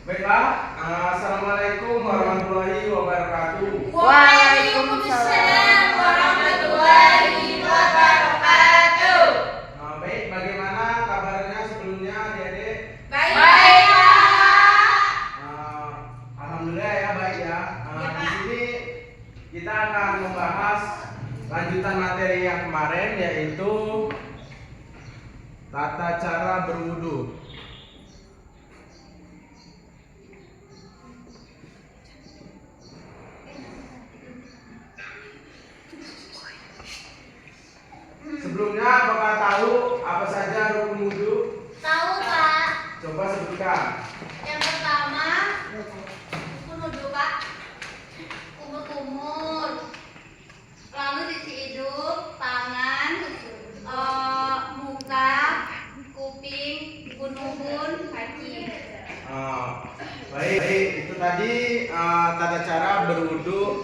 Baiklah, Assalamualaikum warahmatullahi wabarakatuh. Waalaikumsalam warahmatullahi wabarakatuh. Baik, bagaimana kabarnya sebelumnya adik-adik? Baik, Pak. Alhamdulillah ya, baik ya. Ya, Pak. Di sini kita akan membahas lanjutan materi yang kemarin, yaitu tata cara berwudu. Sebelumnya, apakah tahu apa saja rukun wudu? Tahu, Pak. Coba sebutkan. Yang pertama, rukun wudu, Pak. Kumur-kumur. Lalu cuci hidung, tangan, muka, kuping, ubun-ubun, kaki. Baik, itu tadi tata cara berwudu.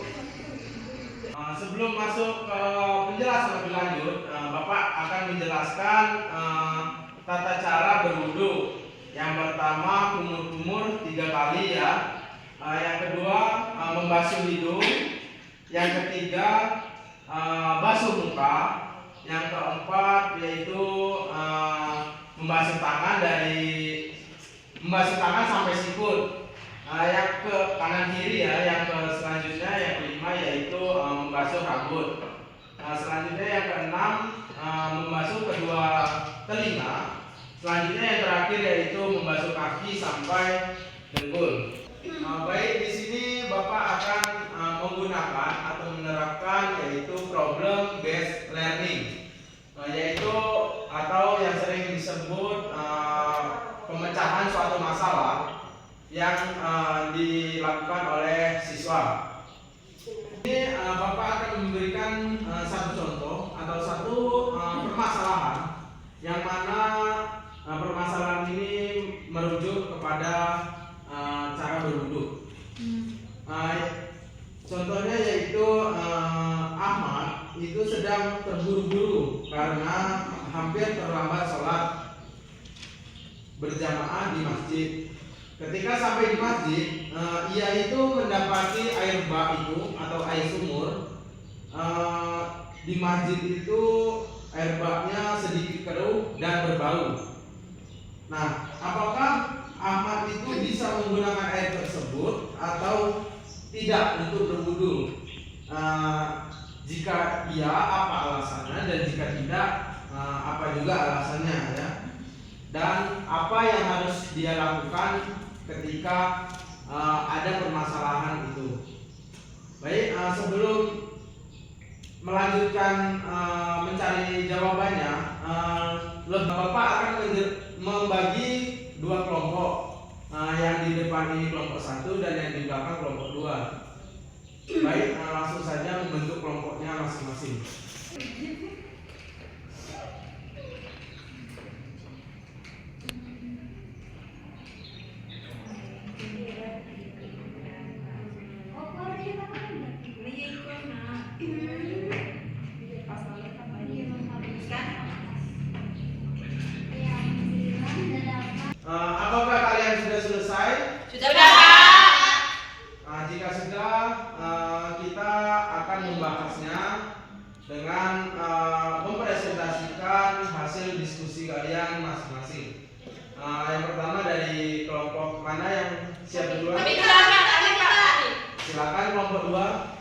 Sebelum masuk ke penjelasan lebih lanjut, Bapak akan menjelaskan tata cara berwudu. Yang pertama, kumur-kumur 3 kali ya. Yang kedua, membasuh hidung. Yang ketiga, basuh muka. Yang keempat yaitu membasuh tangan sampai sikut. Yang ke kanan kiri ya. Yang ke selanjutnya yang kelima yaitu membasuh rambut. Selanjutnya yang keenam, membasuh kedua telinga. Selanjutnya yang terakhir yaitu membasuh kaki sampai dengkul. Baik, di sini Bapak akan menggunakan atau menerapkan yaitu problem based learning, yaitu atau yang sering disebut pemecahan suatu masalah yang dilakukan oleh siswa. Ini Bapak akan memberikan satu contoh atau satu permasalahan yang mana permasalahan ini merujuk kepada cara berwudu. Contohnya yaitu Ahmad itu sedang terburu-buru karena hampir terlambat sholat berjamaah di masjid. Ketika sampai di masjid, ia itu mendapati air bak itu atau air sumur. Di masjid itu air baknya sedikit keruh dan berbau. Nah, apakah Ahmad itu bisa menggunakan air tersebut atau tidak untuk berwudu? Jika iya, apa alasannya, dan jika tidak, apa juga alasannya ya? Dan apa yang harus dia lakukan ketika ada permasalahan itu? Baik, sebelum melanjutkan mencari jawabannya, Bapak akan membagi 2 kelompok. Yang di depan ini kelompok 1 dan yang di belakang kelompok 2. Baik, langsung saja membentuk kelompoknya masing-masing. Apakah kalian sudah selesai? Sudah, Pak. Jika sudah, kita akan membahasnya dengan mempresentasikan hasil diskusi kalian masing-masing. Yang pertama dari kelompok mana yang siap duluan? Silakan kelompok 2.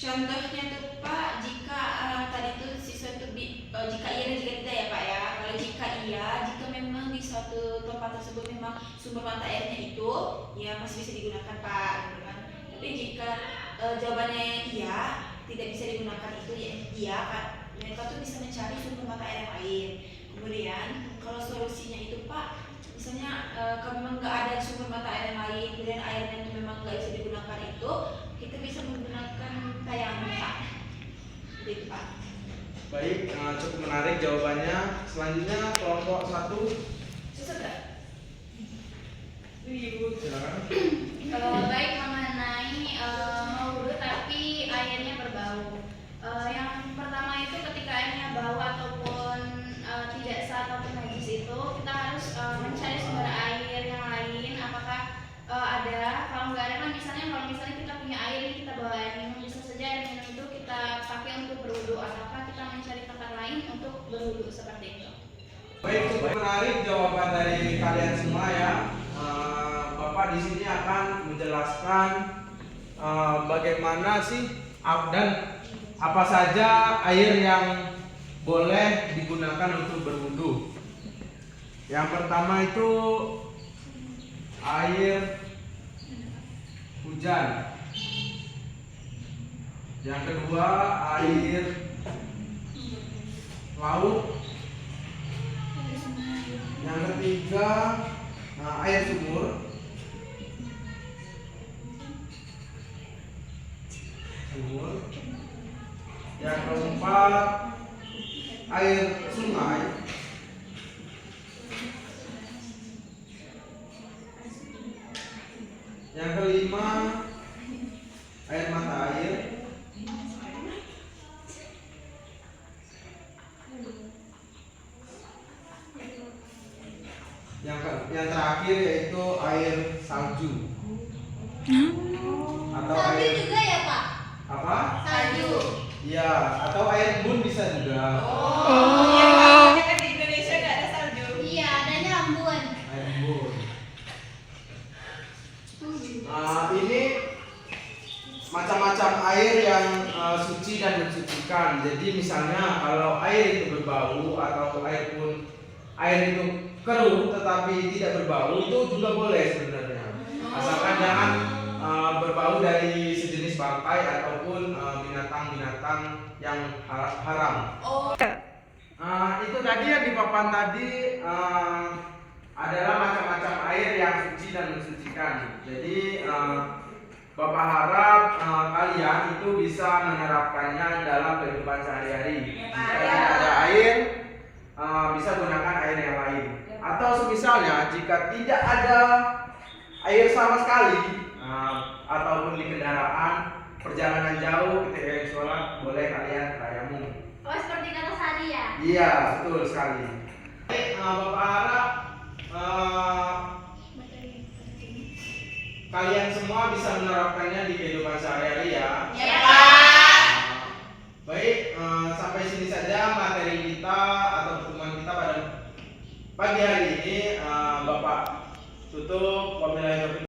Contohnya tuh Pak, jika tadi tuh siswa itu jika iya dan jika tidak ya Pak ya. Kalau jika iya, jika memang di suatu tempat tersebut memang sumber mata airnya itu ya masih bisa digunakan Pak, gitu kan. Tapi jika jawabannya iya, tidak bisa digunakan itu ya iya Pak. Mereka tuh bisa mencari sumber mata air yang lain. Kemudian kalau solusinya itu Pak, misalnya kalau memang nggak ada sumber mata air yang lain, kemudian airnya itu memang nggak bisa digunakan itu, kita bisa menggunakan tayangan Pak. Gitu Pak. Baik, cukup menarik jawabannya. Selanjutnya kelompok 1. Sudah. Silakan. Baik, mengenai mau wudu tapi airnya berbau. Yang pertama itu ketika airnya bau ataupun tidak sah ataupun mencari sumber air yang lain. Apakah ada? Kalau nggak ada kan kalau misalnya kita punya air ini kita bawa air minum, bisa saja air minum itu kita pakai untuk berwudu, ataukah kita mencari tempat lain untuk berwudu seperti itu. Baik, cukup menarik jawaban dari kalian semua ya. Bapak di sini akan menjelaskan bagaimana sih dan apa saja air yang boleh digunakan untuk berwudu. Yang pertama itu air hujan. Yang kedua air laut. Yang ketiga air sumur. Yang keempat air sungai. Yang kelima air mata air. Yang terakhir yaitu air salju. Atau Salju air juga ya Pak? apa? Salju. Iya, atau air embun bisa juga. Iya, makanya kan di Indonesia nggak ada salju. Iya, adanya embun. Air embun. Ini macam-macam air yang suci dan mensucikan. Jadi misalnya kalau air itu berbau atau air itu keruh tetapi tidak berbau, itu juga boleh sebenarnya. Asalkan jangan berbau dari sejenis bangkai ataupun binatang-binatang yang haram. Itu tadi yang di papan tadi adalah macam-macam air yang suci dan mensucikan. Jadi Bapak harap kalian itu bisa menerapkannya dalam kehidupan sehari-hari. Jika tidak ada air, bisa gunakan air yang lain. Atau misalnya jika tidak ada air sama sekali, ataupun di kendaraan perjalanan jauh ketika ingin sholat, boleh kalian tayamum. Oh, seperti kata Sari ya? Iya, betul sekali. Bapak harap kalian semua bisa menerapkannya di kehidupan sehari-hari ya. Ya Pak. Baik, sampai sini saja materi kita atau pertemuan kita pada pagi hari ini. Bapak tutup. Wabillahi taufiq.